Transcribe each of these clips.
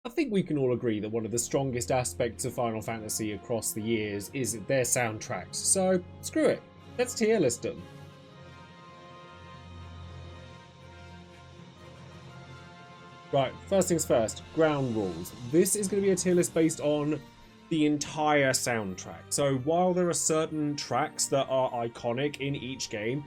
I think we can all agree that one of the strongest aspects of Final Fantasy across the years is their soundtracks. So, screw it. Let's tier list them. Right, first things first, ground rules. This is going to be a tier list based on the entire soundtrack. So while there are certain tracks that are iconic in each game,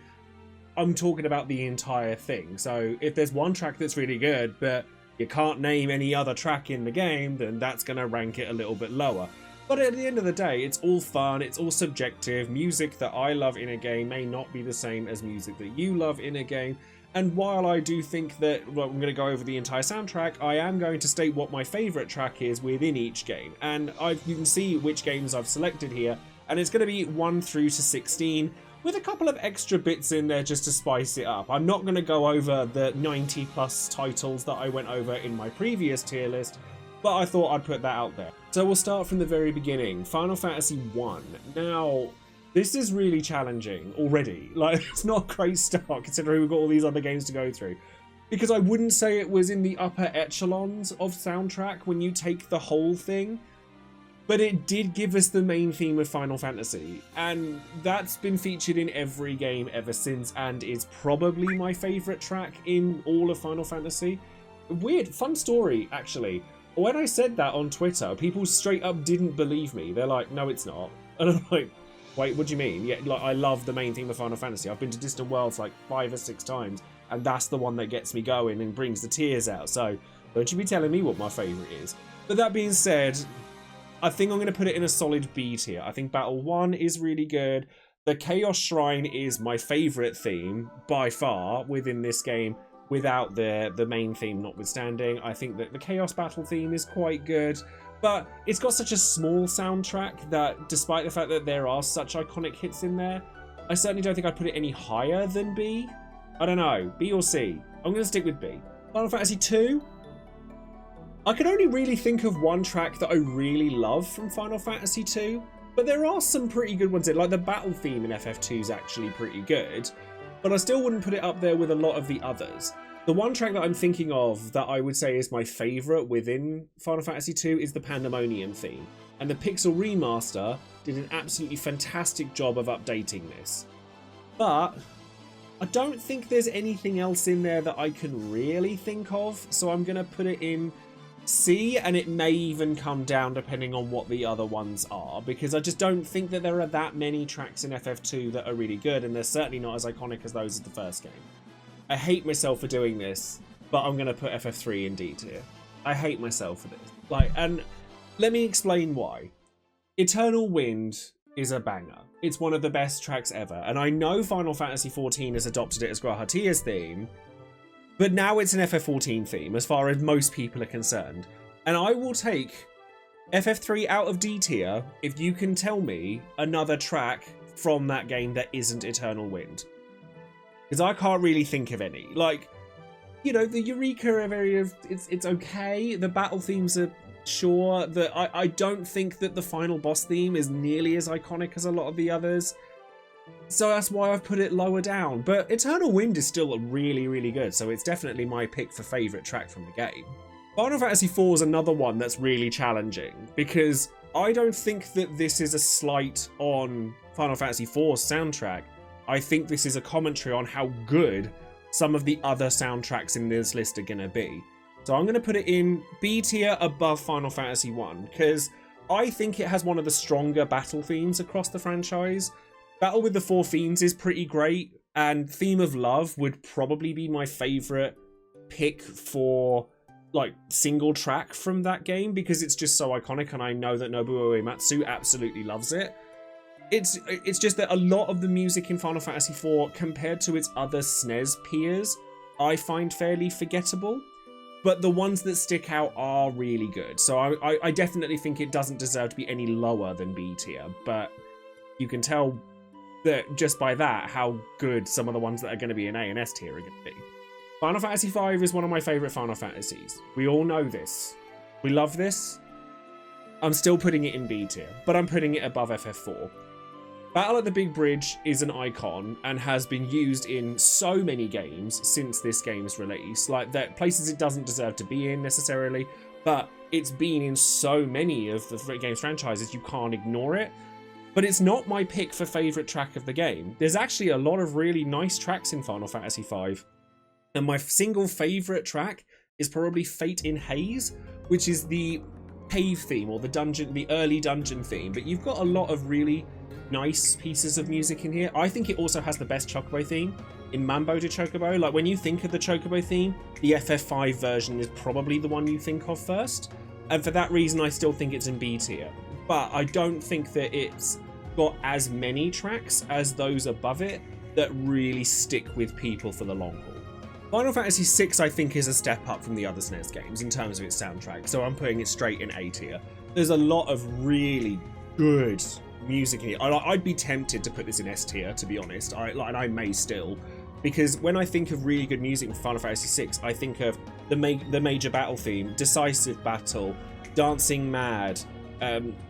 I'm talking about the entire thing. So if there's one track that's really good, but you can't name any other track in the game, then that's going to rank it a little bit lower. But at the end of the day, it's all fun, it's all subjective. Music that I love in a game may not be the same as music that you love in a game. And while I do think that, well, I'm going to go over the entire soundtrack, I am going to state what my favourite track is within each game. And you can see which games I've selected here, and it's going to be 1 through to 16, with a couple of extra bits in there just to spice it up. I'm not going to go over the 90 plus titles that I went over in my previous tier list, but I thought I'd put that out there. So we'll start from the very beginning. Final Fantasy 1. Now, this is really challenging already. Like, it's not a great start considering we've got all these other games to go through. Because I wouldn't say it was in the upper echelons of soundtrack when you take the whole thing. But it did give us the main theme of Final Fantasy, and that's been featured in every game ever since, and is probably my favourite track in all of Final Fantasy. Weird, fun story, actually. When I said that on Twitter, people straight up didn't believe me. They're like, no, it's not. And I'm like, wait, what do you mean? Yeah, like, I love the main theme of Final Fantasy. I've been to Distant Worlds like 5 or 6 times, and that's the one that gets me going and brings the tears out. So don't you be telling me what my favourite is. But that being said, I think I'm going to put it in a solid B tier. I think Battle 1 is really good. The Chaos Shrine is my favourite theme by far within this game, without the main theme notwithstanding. I think that the Chaos Battle theme is quite good, but it's got such a small soundtrack that despite the fact that there are such iconic hits in there, I certainly don't think I'd put it any higher than B. I don't know, B or C. I'm going to stick with B. Final Fantasy 2? I can only really think of one track that I really love from Final Fantasy 2, but there are some pretty good ones in, like the battle theme in FF2 is actually pretty good, but I still wouldn't put it up there with a lot of the others. The one track that I'm thinking of that I would say is my favourite within Final Fantasy 2 is the Pandemonium theme, and the Pixel Remaster did an absolutely fantastic job of updating this. But I don't think there's anything else in there that I can really think of, so I'm going to put it in C, and it may even come down depending on what the other ones are, because I just don't think that there are that many tracks in FF2 that are really good, and they're certainly not as iconic as those of the first game. I hate myself for doing this, but I'm going to put FF3 in D tier. I hate myself for this. And let me explain why. Eternal Wind is a banger. It's one of the best tracks ever, and I know Final Fantasy XIV has adopted it as Grahatia's theme, but now it's an FF14 theme, as far as most people are concerned. And I will take FF3 out of D tier if you can tell me another track from that game that isn't Eternal Wind. Because I can't really think of any. Like, you know, the Eureka area, it's okay. The battle themes are sure. I don't think that the final boss theme is nearly as iconic as a lot of the others. So that's why I've put it lower down. But Eternal Wind is still really, really good, so it's definitely my pick for favourite track from the game. Final Fantasy IV is another one that's really challenging, because I don't think that this is a slight on Final Fantasy IV's soundtrack. I think this is a commentary on how good some of the other soundtracks in this list are going to be. So I'm going to put it in B tier above Final Fantasy I, because I think it has one of the stronger battle themes across the franchise. Battle with the Four Fiends is pretty great, and Theme of Love would probably be my favourite pick for like single track from that game, because it's just so iconic, and I know that Nobuo Uematsu absolutely loves it. It's just that a lot of the music in Final Fantasy IV, compared to its other SNES peers, I find fairly forgettable, but the ones that stick out are really good. So I definitely think it doesn't deserve to be any lower than B tier, but you can tell that just by that how good some of the ones that are going to be in A and S tier are going to be. Final Fantasy V is one of my favourite Final Fantasies. We all know this. We love this. I'm still putting it in B tier, but I'm putting it above FF4. Battle at the Big Bridge is an icon and has been used in so many games since this game's release. Like, that places it doesn't deserve to be in necessarily, but it's been in so many of the game's franchises, you can't ignore it. But it's not my pick for favourite track of the game. There's actually a lot of really nice tracks in Final Fantasy V. And my single favourite track is probably Fate in Haze, which is the cave theme, or the early dungeon theme. But you've got a lot of really nice pieces of music in here. I think it also has the best Chocobo theme in Mambo de Chocobo. Like, when you think of the Chocobo theme, the FF5 version is probably the one you think of first. And for that reason, I still think it's in B tier. But I don't think that it's got as many tracks as those above it that really stick with people for the long haul. Final Fantasy VI, I think, is a step up from the other SNES games in terms of its soundtrack, so I'm putting it straight in A tier. There's a lot of really good music in here. I'd be tempted to put this in S tier, to be honest, and I may still, because when I think of really good music in Final Fantasy VI, I think of the major battle theme, Decisive Battle, Dancing Mad,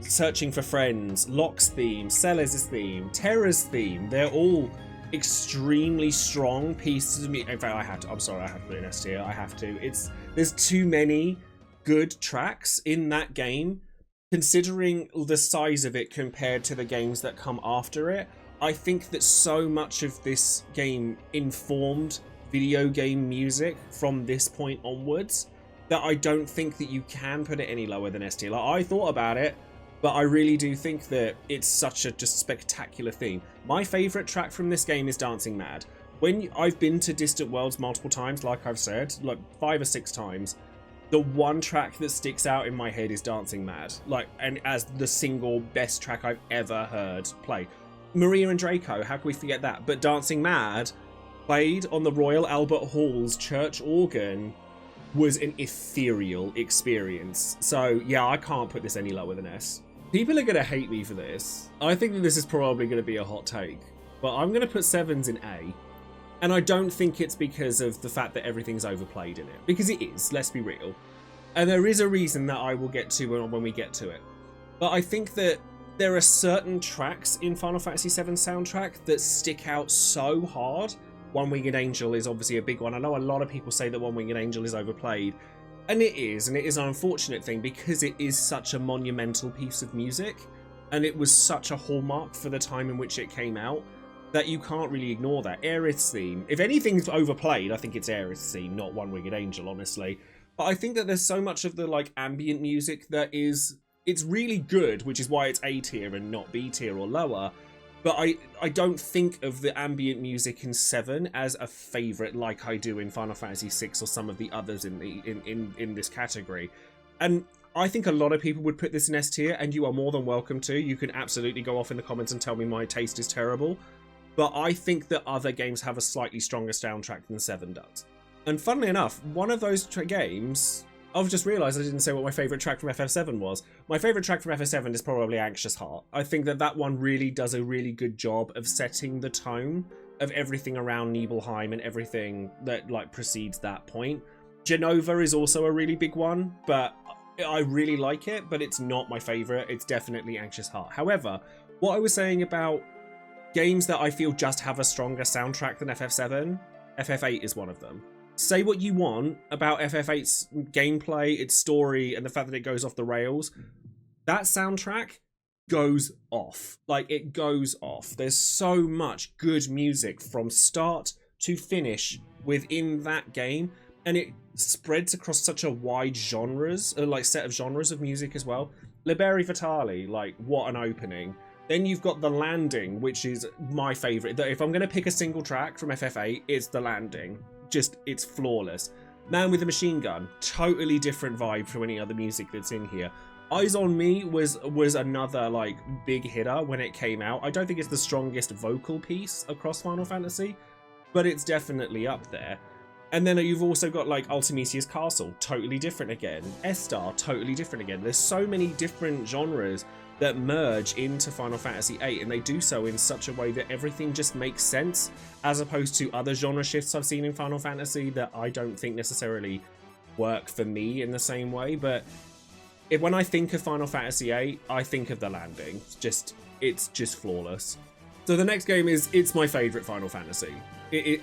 Searching for Friends, Locke's theme, Celes' theme, Terra's theme. They're all extremely strong pieces of music. In fact, I'm sorry, I have to put it in S tier. I have to. There's too many good tracks in that game, considering the size of it compared to the games that come after it. I think that so much of this game informed video game music from this point onwards that I don't think that you can put it any lower than S tier. Like, I thought about it, but I really do think that it's such a just spectacular theme. My favourite track from this game is Dancing Mad. When I've been to Distant Worlds multiple times, like I've said, like 5 or 6 times, the one track that sticks out in my head is Dancing Mad. And as the single best track I've ever heard play. Maria and Draco, how can we forget that? But Dancing Mad, played on the Royal Albert Hall's church organ, was an ethereal experience. So yeah, I can't put this any lower than S. People are going to hate me for this. I think that this is probably going to be a hot take, but I'm going to put Sevens in A. And I don't think it's because of the fact that everything's overplayed in it, because it is, let's be real. And there is a reason that I will get to when we get to it. But I think that there are certain tracks in Final Fantasy VII soundtrack that stick out so hard. One Winged Angel is obviously a big one. I know a lot of people say that One Winged Angel is overplayed, and it is an unfortunate thing because it is such a monumental piece of music, and it was such a hallmark for the time in which it came out that you can't really ignore that. Aerith's theme, if anything's overplayed, I think it's Aerith's theme, not One Winged Angel, honestly. But I think that there's so much of the like ambient music that it's really good, which is why it's A tier and not B tier or lower. But I don't think of the ambient music in 7 as a favourite like I do in Final Fantasy 6 or some of the others in this category. And I think a lot of people would put this in S tier, and you are more than welcome to. You can absolutely go off in the comments and tell me my taste is terrible. But I think that other games have a slightly stronger soundtrack than 7 does. And funnily enough, one of those games, I've just realised I didn't say what my favourite track from FF7 was. My favourite track from FF7 is probably Anxious Heart. I think that that one really does a really good job of setting the tone of everything around Nibelheim and everything that like precedes that point. Genova is also a really big one, but I really like it, but it's not my favourite. It's definitely Anxious Heart. However, what I was saying about games that I feel just have a stronger soundtrack than FF7, FF8 is one of them. Say what you want about FF8's gameplay, its story, and the fact that it goes off the rails. That soundtrack goes off. Like, it goes off. There's so much good music from start to finish within that game, and it spreads across such a wide set of genres of music as well. Liberi Vitali, like, what an opening. Then you've got The Landing, which is my favourite. If I'm going to pick a single track from FF8, it's The Landing. Just, it's flawless. Man with a Machine Gun, totally different vibe from any other music that's in here. Eyes on Me was another like big hitter when it came out. I don't think it's the strongest vocal piece across Final Fantasy, but it's definitely up there. And then you've also got like Ultimecia's Castle, totally different again. S-Star, totally different again. There's so many different genres that merge into Final Fantasy VIII, and they do so in such a way that everything just makes sense, as opposed to other genre shifts I've seen in Final Fantasy that I don't think necessarily work for me in the same way. But when I think of Final Fantasy VIII, I think of The Landing. It's just flawless. So the next game it's my favourite Final Fantasy.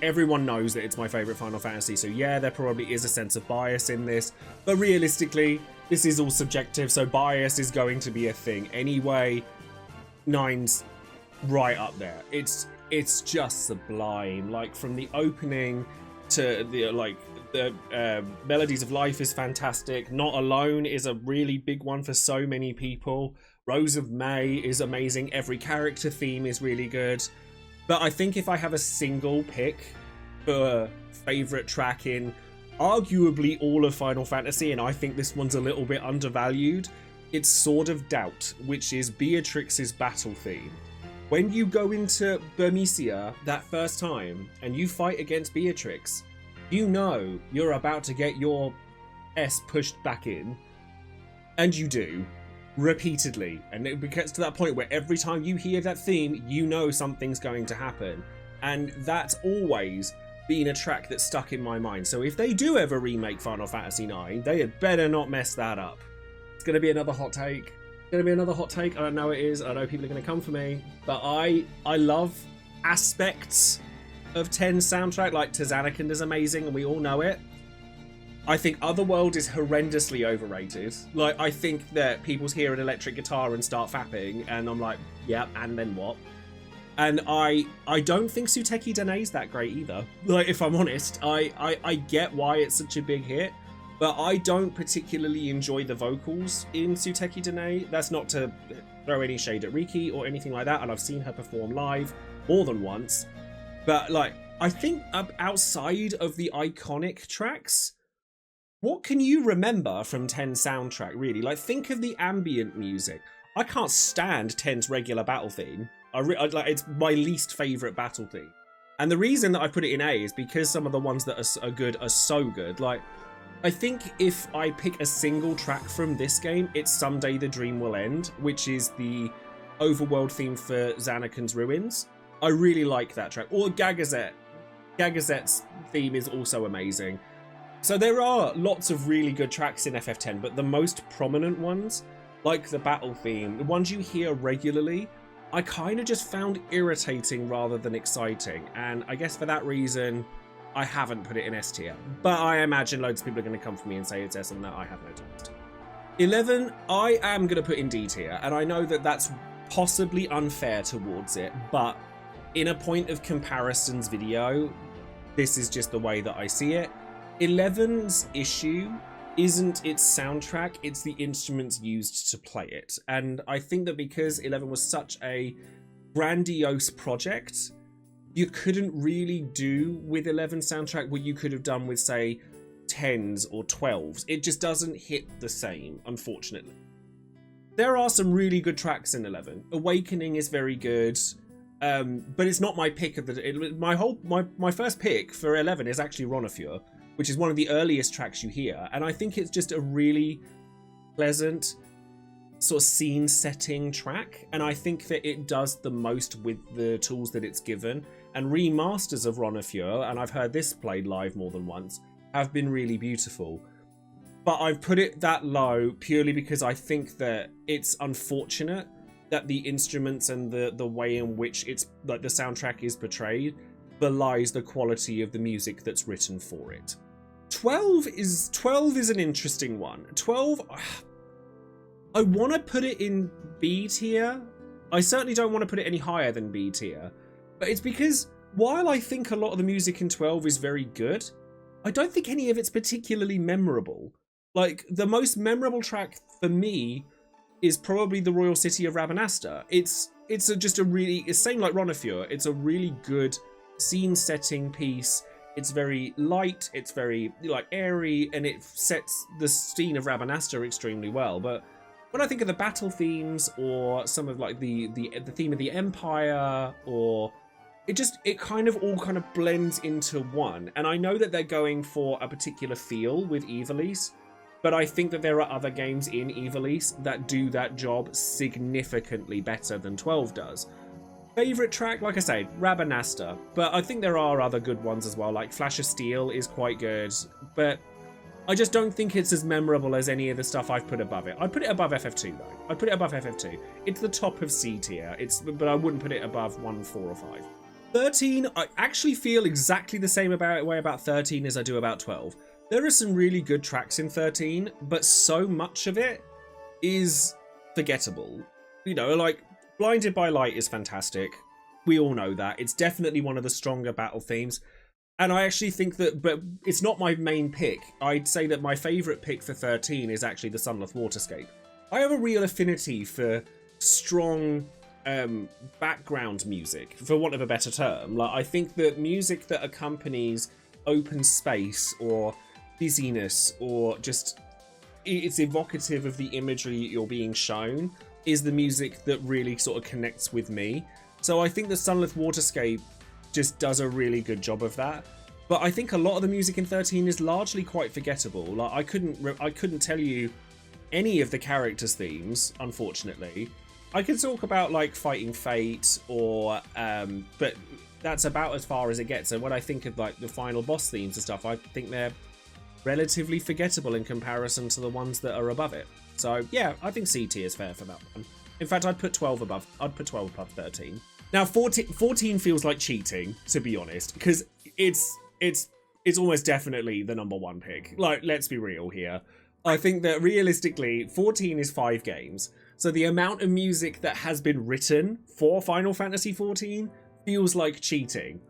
Everyone knows that it's my favourite Final Fantasy, so yeah, there probably is a sense of bias in this, but realistically, this is all subjective, so bias is going to be a thing. Anyway, 9's right up there. It's just sublime. Like, from the opening to the Melodies of Life is fantastic. Not Alone is a really big one for so many people. Rose of May is amazing. Every character theme is really good. But I think if I have a single pick for favorite track in arguably all of Final Fantasy, and I think this one's a little bit undervalued, it's Sword of Doubt, which is Beatrix's battle theme. When you go into Burmecia that first time and you fight against Beatrix, you know you're about to get your S pushed back in, and you do, repeatedly. And it gets to that point where every time you hear that theme, you know something's going to happen. And that's always been a track that's stuck in my mind. So if they do ever remake Final Fantasy IX, they had better not mess that up. It's going to be another hot take. I don't know it is. I know people are going to come for me. But I love aspects of 10's soundtrack. Like, Tizanakan is amazing and we all know it. I think Otherworld is horrendously overrated. Like, I think that people hear an electric guitar and start fapping, and I'm like, yep, and then what? And I don't think Suteki Dene's that great either. Like, if I'm honest, I get why it's such a big hit, but I don't particularly enjoy the vocals in Suteki Dene. That's not to throw any shade at Riki or anything like that, and I've seen her perform live more than once. But, like, I think outside of the iconic tracks, what can you remember from 10's soundtrack, really? Like, think of the ambient music. I can't stand 10's regular battle theme. It's my least favourite battle theme. And the reason that I put it in A is because some of the ones that are good are so good. Like, I think if I pick a single track from this game, it's Someday the Dream Will End, which is the overworld theme for Zanakan's Ruins. I really like that track. Or Gagazet. Gagazet's theme is also amazing. So there are lots of really good tracks in FF10, but the most prominent ones, like the battle theme, the ones you hear regularly, I kind of just found irritating rather than exciting. And I guess for that reason, I haven't put it in S tier. But I imagine loads of people are going to come for me and say it's S, and that I have no taste. 11, I am going to put in D tier, and I know that that's possibly unfair towards it, but in a point of comparisons video, this is just the way that I see it. 11's issue isn't its soundtrack, it's the instruments used to play it. And I think that because 11 was such a grandiose project, you couldn't really do with 11 soundtrack what you could have done with, say, 10's or 12's. It just doesn't hit the same, unfortunately. There are some really good tracks in 11. Awakening is very good, but it's not my pick of the... My first pick for 11 is actually Ronophur, which is one of the earliest tracks you hear, and I think it's just a really pleasant sort of scene-setting track, and I think that it does the most with the tools that it's given, and remasters of Ronophur, and I've heard this played live more than once, have been really beautiful. But I've put it that low purely because I think that it's unfortunate that the instruments and the way in which it's like the soundtrack is portrayed belies the quality of the music that's written for it. 12 is an interesting one. 12, I want to put it in B tier. I certainly don't want to put it any higher than B tier, but it's because while I think a lot of the music in 12 is very good, I don't think any of it's particularly memorable. Like, the most memorable track for me is probably the Royal City of Rabanastre. It's same like Ronophur. It's a really good scene-setting piece. It's very light, it's very like airy, and it sets the scene of Rabanastre extremely well. But when I think of the battle themes, or some of like the theme of the Empire, or it kind of all kind of blends into one. And I know that they're going for a particular feel with Ivalice, but I think that there are other games in Ivalice that do that job significantly better than 12 does. Favourite track, like I say, Rabanastre, but I think there are other good ones as well, like Flash of Steel is quite good, but I just don't think it's as memorable as any of the stuff I've put above it. I'd put it above FF2 though. I'd put it above FF2. It's the top of C tier, but I wouldn't put it above 1, 4 or 5. 13, I actually feel exactly the same way about 13 as I do about 12. There are some really good tracks in 13, but so much of it is forgettable. You know, like, Blinded by Light is fantastic. We all know that. It's definitely one of the stronger battle themes. And I actually think that, but it's not my main pick. I'd say that my favourite pick for 13 is actually the Sunleth Waterscape. I have a real affinity for strong background music, for want of a better term. Like, I think that music that accompanies open space or busyness, or just it's evocative of the imagery you're being shown, is the music that really sort of connects with me. So I think the Sunleth Waterscape just does a really good job of that. But I think a lot of the music in 13 is largely quite forgettable. Like, I couldn't tell you any of the characters' themes, unfortunately. I could talk about like Fighting Fate or but that's about as far as it gets. And when I think of like the final boss themes and stuff, I think they're relatively forgettable in comparison to the ones that are above it. So yeah, I think C tier is fair for that one. In fact, I'd put 12 above 13. Now 14 feels like cheating, to be honest, because it's almost definitely the number one pick. Like, let's be real here. I think that realistically 14 is 5 games. So the amount of music that has been written for Final Fantasy 14 feels like cheating.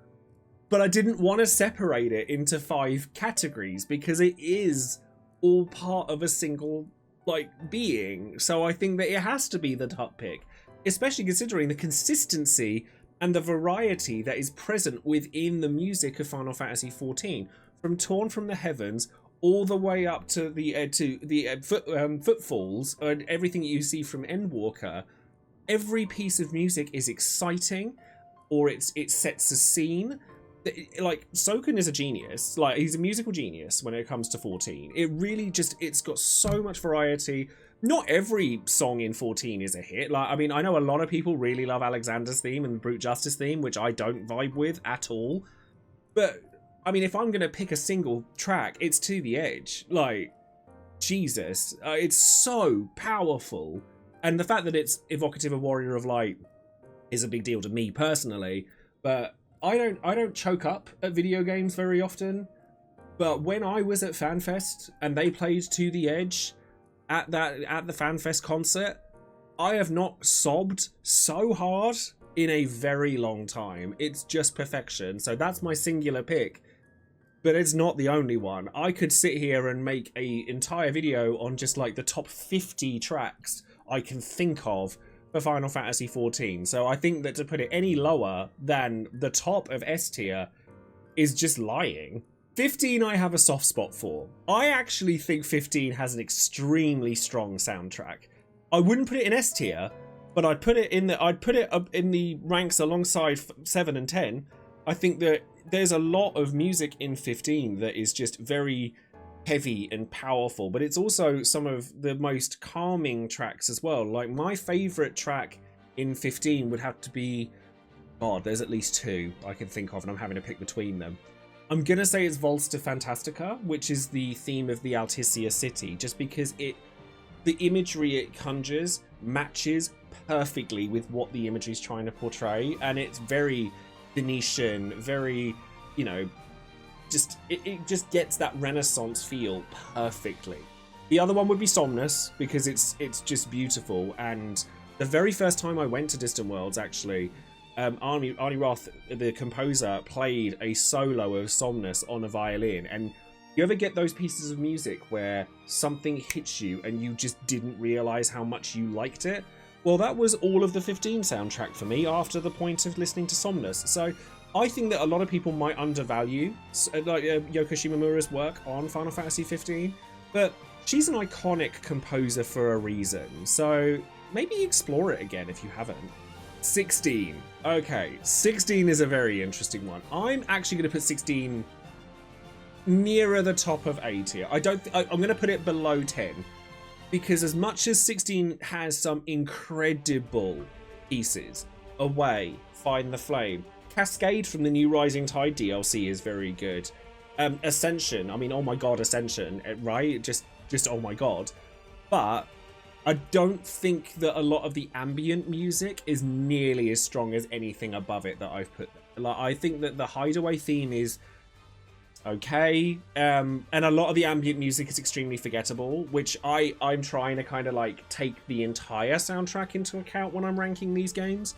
But I didn't want to separate it into 5 categories because it is all part of a single, like, being. So I think that it has to be the top pick, especially considering the consistency and the variety that is present within the music of Final Fantasy XIV. From Torn from the Heavens all the way up to the Footfalls and everything you see from Endwalker. Every piece of music is exciting, or it sets a scene. Like, Soken is a genius. Like, he's a musical genius when it comes to 14. It really just, it's got so much variety. Not every song in 14 is a hit. Like, I mean, I know a lot of people really love Alexander's theme and the Brute Justice theme, which I don't vibe with at all. But, I mean, if I'm going to pick a single track, it's To the Edge. Like, Jesus. It's so powerful. And the fact that it's evocative of Warrior of Light is a big deal to me personally. But I don't choke up at video games very often, but when I was at FanFest and they played To the Edge at the FanFest concert, I have not sobbed so hard in a very long time. It's just perfection. So that's my singular pick, but it's not the only one. I could sit here and make an entire video on just like the top 50 tracks I can think of for Final Fantasy XIV. So I think that to put it any lower than the top of S tier is just lying. 15 I have a soft spot for. I actually think 15 has an extremely strong soundtrack. I wouldn't put it in S tier, but I'd put it up in the ranks alongside 7 and 10. I think that there's a lot of music in 15 that is just very heavy and powerful, but it's also some of the most calming tracks as well. Like, my favorite track in 15 would have to be, God, there's at least 2 I can think of, and I'm having to pick between them. I'm gonna say it's Volsta Fantastica, which is the theme of the Alticia city, just because the imagery it conjures matches perfectly with what the imagery is trying to portray, and it's very Venetian, very, you know, it just gets that Renaissance feel perfectly. The other one would be Somnus, because it's just beautiful. And the very first time I went to Distant Worlds, actually, Arnie Roth, the composer, played a solo of Somnus on a violin. And you ever get those pieces of music where something hits you and you just didn't realize how much you liked it? Well, that was all of the 15 soundtrack for me after the point of listening to Somnus. So I think that a lot of people might undervalue like Yoko Shimomura's work on Final Fantasy 15, but she's an iconic composer for a reason, so maybe explore it again if you haven't. 16. Okay, 16 is a very interesting one. I'm actually going to put 16 nearer the top of A tier. I'm going to put it below 10, because as much as 16 has some incredible pieces, Away, Find the Flame, Cascade from the new Rising Tide DLC is very good. Ascension, I mean, oh my god, Ascension, right? Just oh my god. But I don't think that a lot of the ambient music is nearly as strong as anything above it that I've put there. Like, I think that the Hideaway theme is okay. And a lot of the ambient music is extremely forgettable, which I'm trying to kind of like take the entire soundtrack into account when I'm ranking these games.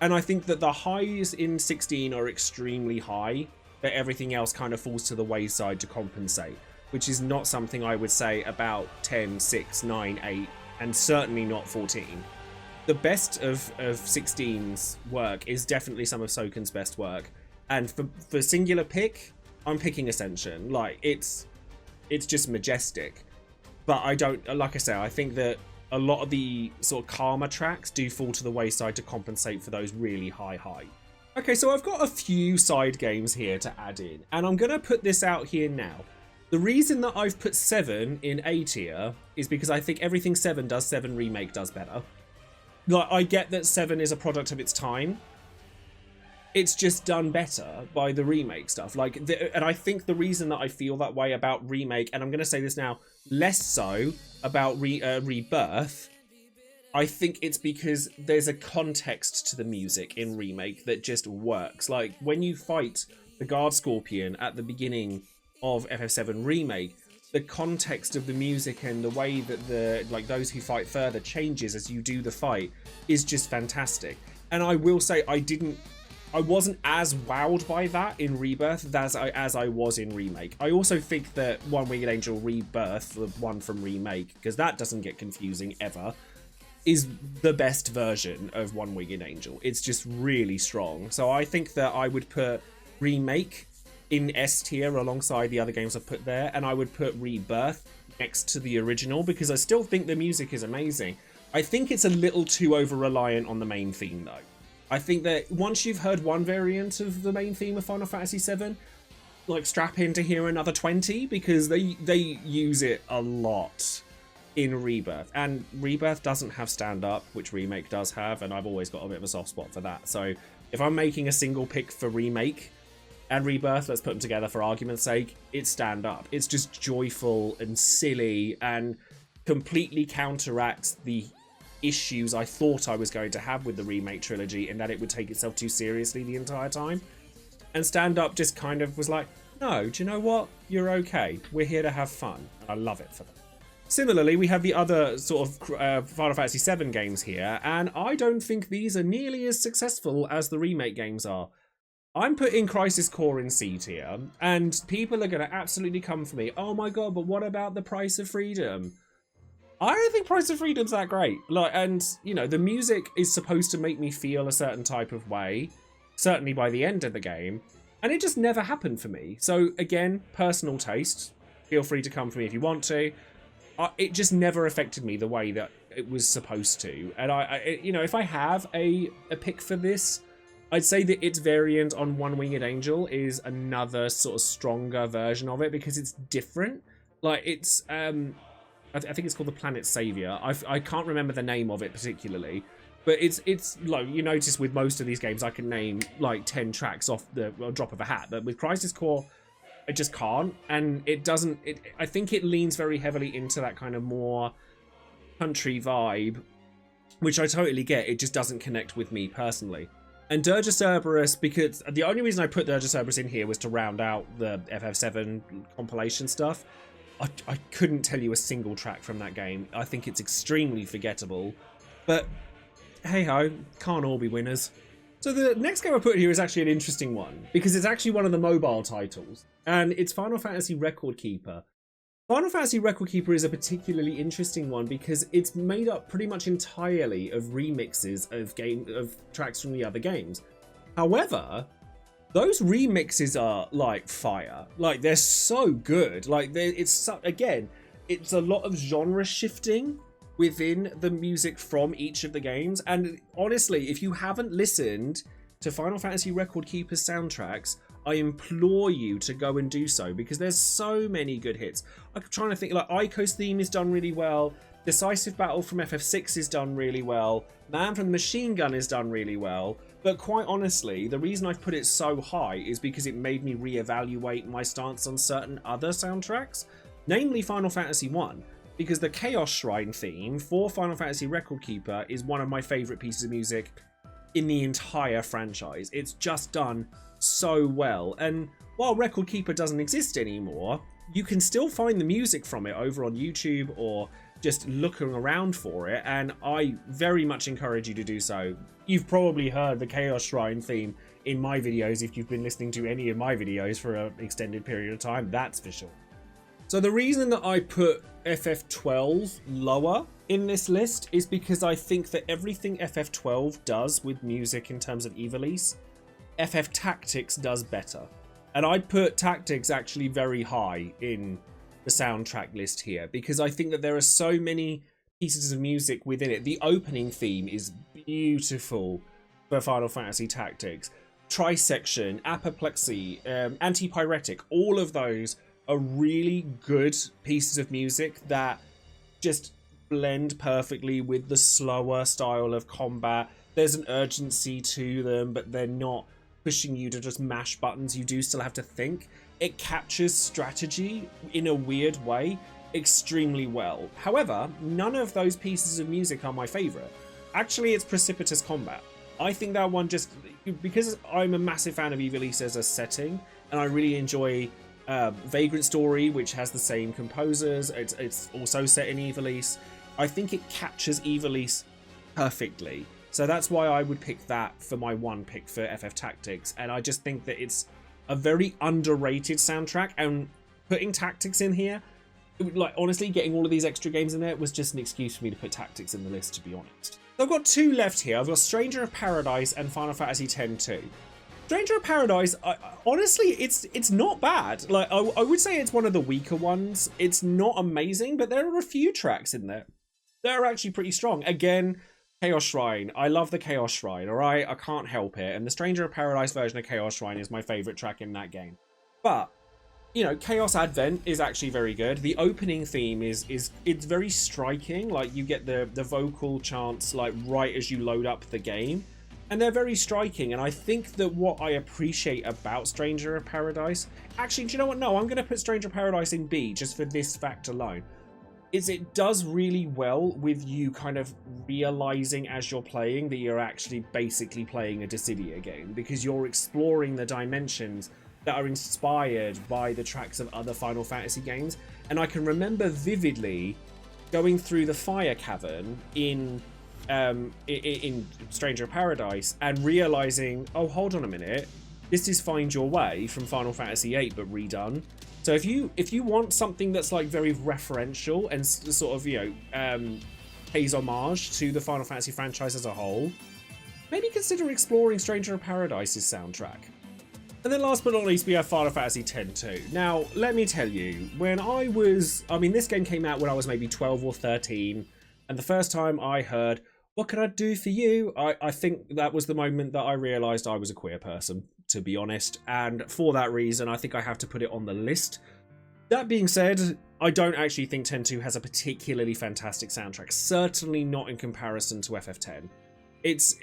And I think that the highs in 16 are extremely high, but everything else kind of falls to the wayside to compensate, which is not something I would say about 10, 6, 9, 8, and certainly not 14. The best of 16's work is definitely some of Soken's best work. And for singular pick, I'm picking Ascension. Like, it's just majestic. But I don't, like I say, I think that a lot of the sort of calmer tracks do fall to the wayside to compensate for those really high. Okay, so I've got a few side games here to add in, and I'm going to put this out here now. The reason that I've put 7 in A tier is because I think everything 7 does, 7 Remake does better. Like, I get that 7 is a product of its time. It's just done better by the remake stuff. Like, and I think the reason that I feel that way about Remake, and I'm going to say this now, less so about Rebirth, I think it's because there's a context to the music in Remake that just works. Like, when you fight the Guard Scorpion at the beginning of FF7 Remake, the context of the music and the way that those who fight further changes as you do the fight is just fantastic. And I will say I wasn't as wowed by that in Rebirth as I was in Remake. I also think that One Winged Angel Rebirth, the one from Remake, because that doesn't get confusing ever, is the best version of One Winged Angel. It's just really strong. So I think that I would put Remake in S tier alongside the other games I've put there, and I would put Rebirth next to the original because I still think the music is amazing. I think it's a little too over-reliant on the main theme though. I think that once you've heard one variant of the main theme of Final Fantasy VII, like, strap in to hear another 20 because they use it a lot in Rebirth. And Rebirth doesn't have stand-up, which Remake does have, and I've always got a bit of a soft spot for that. So if I'm making a single pick for Remake and Rebirth, let's put them together for argument's sake, it's stand-up. It's just joyful and silly and completely counteracts the issues I thought I was going to have with the Remake trilogy, in that it would take itself too seriously the entire time. And Stand Up just kind of was like, no, do you know what? You're okay. We're here to have fun. I love it for that. Similarly, we have the other sort of Final Fantasy VII games here, and I don't think these are nearly as successful as the Remake games are. I'm putting Crisis Core in C tier, and people are going to absolutely come for me. Oh my god, but what about the Price of Freedom? I don't think Price of Freedom's that great. Like, and, you know, the music is supposed to make me feel a certain type of way, certainly by the end of the game, and it just never happened for me. So, again, personal taste. Feel free to come for me if you want to. It just never affected me the way that it was supposed to. And, you know, if I have a pick for this, I'd say that its variant on One Winged Angel is another sort of stronger version of it because it's different. Like, it's... I think it's called the Planet Savior. I can't remember the name of it particularly, but it's like, you notice with most of these games I can name like 10 tracks off the drop of a hat, but with Crisis Core I just can't, and it doesn't. I think it leans very heavily into that kind of more country vibe, which I totally get. It just doesn't connect with me personally. And Dirge of Cerberus, because the only reason I put Dirge of Cerberus in here was to round out the FF7 compilation stuff. I couldn't tell you a single track from that game. I think it's extremely forgettable. But hey-ho, can't all be winners. So the next game I put here is actually an interesting one, because it's actually one of the mobile titles, and it's Final Fantasy Record Keeper. Final Fantasy Record Keeper is a particularly interesting one because it's made up pretty much entirely of remixes of tracks from the other games. However, those remixes are like fire. Like, they're so good. Like, it's a lot of genre shifting within the music from each of the games. And honestly, if you haven't listened to Final Fantasy Record Keeper's soundtracks, I implore you to go and do so, because there's so many good hits. I'm trying to think, like, Ico's theme is done really well. Decisive Battle from FF6 is done really well. Man from the Machine Gun is done really well. But quite honestly, the reason I've put it so high is because it made me reevaluate my stance on certain other soundtracks, namely Final Fantasy 1, because the Chaos Shrine theme for Final Fantasy Record Keeper is one of my favourite pieces of music in the entire franchise. It's just done so well. And while Record Keeper doesn't exist anymore, you can still find the music from it over on YouTube or just looking around for it, and I very much encourage you to do so. You've probably heard the Chaos Shrine theme in my videos if you've been listening to any of my videos for an extended period of time, that's for sure. So the reason that I put FF12 lower in this list is because I think that everything FF12 does with music in terms of Ivalice, FF Tactics does better. And I'd put Tactics actually very high in the soundtrack list here because I think that there are so many pieces of music within it. The opening theme is beautiful for Final Fantasy Tactics. Trisection, Apoplexy, Antipyretic, all of those are really good pieces of music that just blend perfectly with the slower style of combat. There's an urgency to them, but they're not pushing you to just mash buttons. You do still have to think. It captures strategy in a weird way extremely well. However, none of those pieces of music are my favorite. Actually, it's Precipitous Combat. I think that one just, because I'm a massive fan of Ivalice as a setting, and I really enjoy Vagrant Story, which has the same composers. It's also set in Ivalice. I think it captures Ivalice perfectly. So that's why I would pick that for my one pick for FF Tactics. And I just think that it's a very underrated soundtrack. And putting Tactics in here, like honestly, getting all of these extra games in there was just an excuse for me to put Tactics in the list, to be honest. So I've got two left here. I've got Stranger of Paradise and Final Fantasy X-2. Stranger of Paradise, honestly, it's not bad. Like I would say it's one of the weaker ones. It's not amazing, but there are a few tracks in there that are actually pretty strong. Again, Chaos Shrine. I love the Chaos Shrine, alright? I can't help it. And the Stranger of Paradise version of Chaos Shrine is my favourite track in that game. But, you know, Chaos Advent is actually very good. The opening theme it's very striking. Like, you get the vocal chants, like, right as you load up the game. And they're very striking. And I think that what I appreciate about Stranger of Paradise... Actually, do you know what? No, I'm going to put Stranger of Paradise in B, just for this fact alone. Is it does really well with you kind of realizing as you're playing that you're actually basically playing a Dissidia game, because you're exploring the dimensions that are inspired by the tracks of other Final Fantasy games. And I can remember vividly going through the fire cavern in Stranger of Paradise and realizing, oh, hold on a minute, this is Find Your Way from Final Fantasy VIII but redone. So if you want something that's like very referential and sort of, you know, pays homage to the Final Fantasy franchise as a whole, maybe consider exploring Stranger of Paradise's soundtrack. And then last but not least, we have Final Fantasy X-2. Now, let me tell you, when this game came out when I was maybe 12 or 13, and the first time I heard, "What can I do for you?" I think that was the moment that I realised I was a queer person, to be honest. And for that reason, I think I have to put it on the list. That being said, I don't actually think X-2 has a particularly fantastic soundtrack. Certainly not in comparison to FF10. It's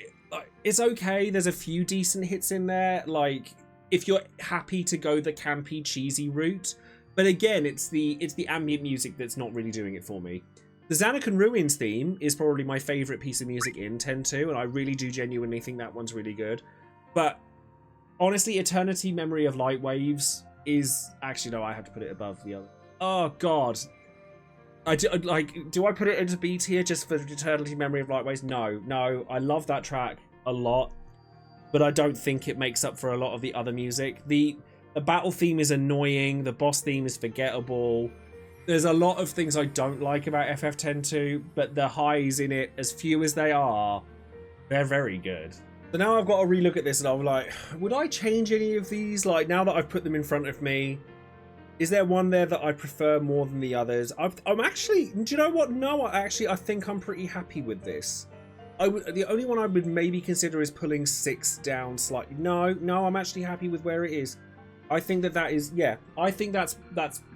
okay. There's a few decent hits in there. Like, if you're happy to go the campy, cheesy route. But again, it's the ambient music that's not really doing it for me. The Xanarkand Ruins theme is probably my favourite piece of music in X-2, and I really do genuinely think that one's really good. But honestly, Eternity Memory of Light Waves is... Actually, no, I have to put it above the other. Oh, God. Do I put it into B tier just for Eternity Memory of Light Waves? No. I love that track a lot, but I don't think it makes up for a lot of the other music. The battle theme is annoying. The boss theme is forgettable. There's a lot of things I don't like about FF10-2, but the highs in it, as few as they are, they're very good. So now I've got to relook at this and I'm like, would I change any of these? Like, now that I've put them in front of me, is there one there that I prefer more than the others? I'm actually, do you know what? No, I think I'm pretty happy with this. The only one I would maybe consider is pulling 6 down slightly. No, I'm actually happy with where it is. I think that is, yeah, I think that's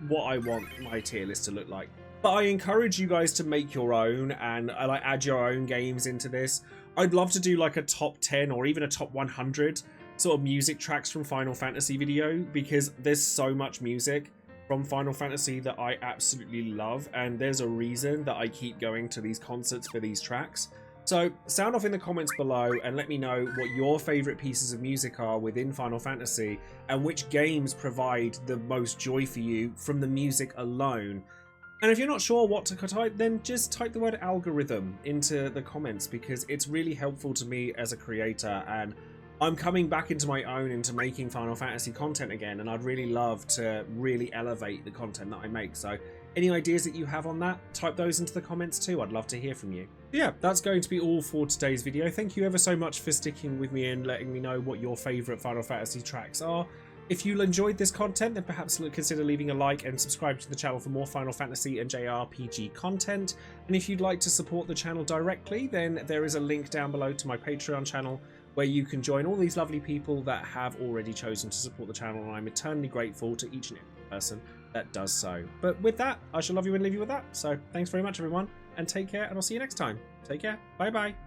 what I want my tier list to look like. But I encourage you guys to make your own and like add your own games into this. I'd love to do like a top 10 or even a top 100 sort of music tracks from Final Fantasy video, because there's so much music from Final Fantasy that I absolutely love, and there's a reason that I keep going to these concerts for these tracks. So sound off in the comments below and let me know what your favourite pieces of music are within Final Fantasy and which games provide the most joy for you from the music alone. And if you're not sure what to type, then just type the word algorithm into the comments, because it's really helpful to me as a creator, and I'm coming back into my own into making Final Fantasy content again, and I'd really love to really elevate the content that I make. So any ideas that you have on that, type those into the comments too. I'd love to hear from you. Yeah, that's going to be all for today's video. Thank you ever so much for sticking with me and letting me know what your favourite Final Fantasy tracks are. If you enjoyed this content, then perhaps consider leaving a like and subscribe to the channel for more Final Fantasy and JRPG content. And if you'd like to support the channel directly, then there is a link down below to my Patreon channel where you can join all these lovely people that have already chosen to support the channel, and I'm eternally grateful to each and every person that does so. But with that, I shall love you and leave you with that. So thanks very much, everyone, and take care, and I'll see you next time. Take care. Bye bye.